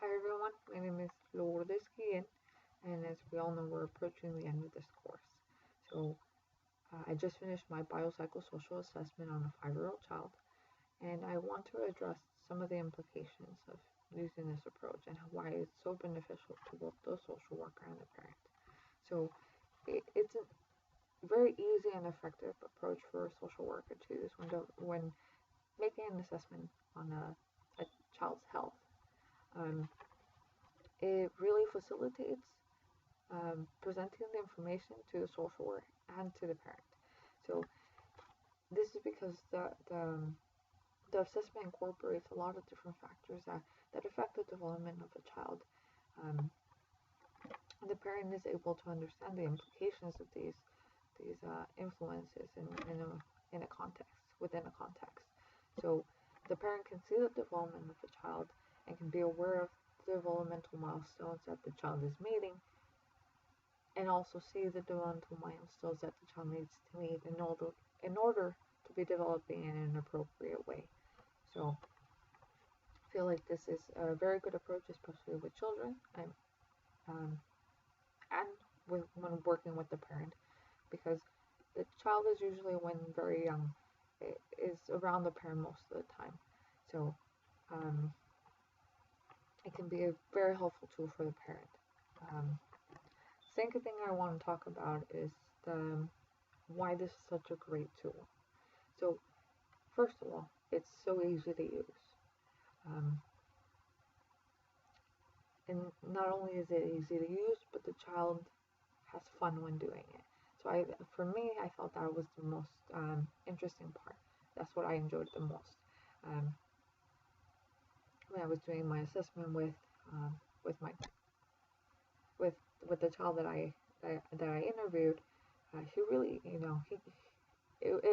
Hi everyone, my name is Lourdes Guillen, and as we all know, we're approaching the end of this course. So, I just finished my biopsychosocial assessment on a 5-year-old child, and I want to address some of the implications of using this approach and why it's so beneficial to both the social worker and the parent. So, it's a very easy and effective approach for a social worker to use when making an assessment on a child's health. It really facilitates presenting the information to the social worker and to the parent. So this is because the assessment incorporates a lot of different factors that affect the development of a child. The parent is able to understand the implications of these influences in a context, within a context. So the parent can see the development of the child and can be aware of the developmental milestones that the child is meeting, and also see the developmental milestones that the child needs to meet in order to be developing in an appropriate way. So I feel like this is a very good approach, especially with children and when working with the parent, because the child is usually, when very young, is around the parent most of the time. So it can be a very helpful tool for the parent. Second thing I want to talk about is why this is such a great tool. So first of all, it's so easy to use. And not only is it easy to use, but the child has fun when doing it. So for me, I thought that was the most interesting part. That's what I enjoyed the most. When I was doing my assessment with the child that I interviewed, he really, it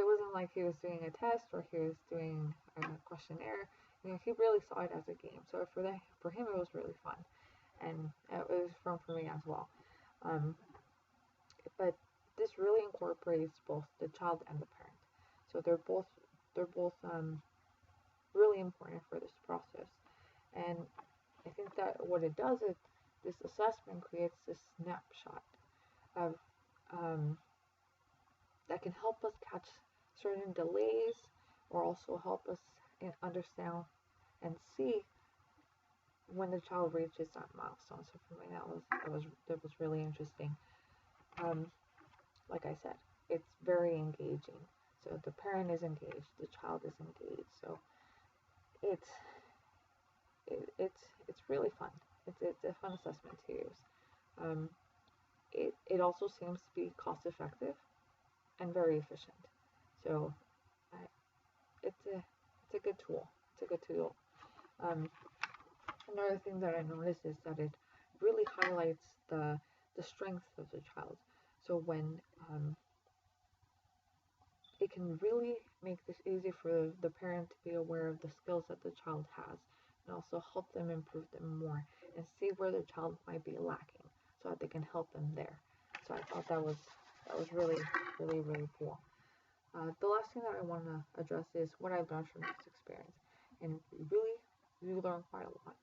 wasn't like he was doing a test or he was doing a questionnaire. He really saw it as a game. So for him, it was really fun, and it was fun for me as well. But this really incorporates both the child and the parent. So they're both really important for this process. And I think that what it does is this assessment creates this snapshot of that can help us catch certain delays, or also help us understand and see when the child reaches that milestone. So for me, that was really interesting. Like I said, it's very engaging. So the parent is engaged, the child is engaged. So it's really fun. It's a fun assessment to use. It also seems to be cost effective and very efficient. So it's a good tool. It's a good tool. Another thing that I noticed is that it really highlights the strengths of the child. So when it can really make this easy for the parent to be aware of the skills that the child has, and also help them improve them more and see where the child might be lacking, so that they can help them there. So I thought that was really, really, really cool. The last thing that I want to address is what I learned from this experience, and really, you learn quite a lot.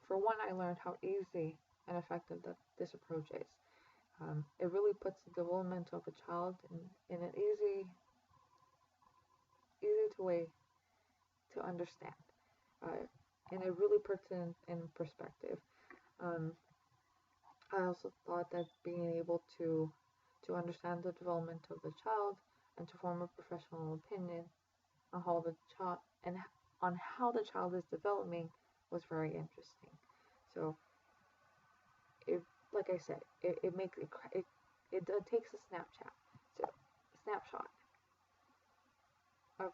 For one, I learned how easy and effective that this approach is. It really puts the development of a child in an easy to way to understand, and it really puts it in perspective. I also thought that being able to understand the development of the child and to form a professional opinion on how the child is developing was very interesting. So like I said, it takes a snapshot of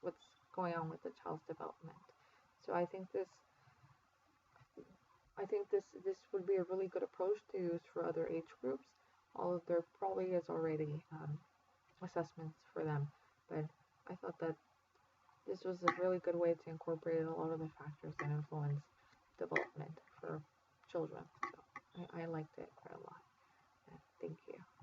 what's going on with the child's development. So I think this would be a really good approach to use for other age groups, although there probably is already assessments for them. But I thought that this was a really good way to incorporate a lot of the factors that influence development for children. So I liked it quite a lot. Thank you.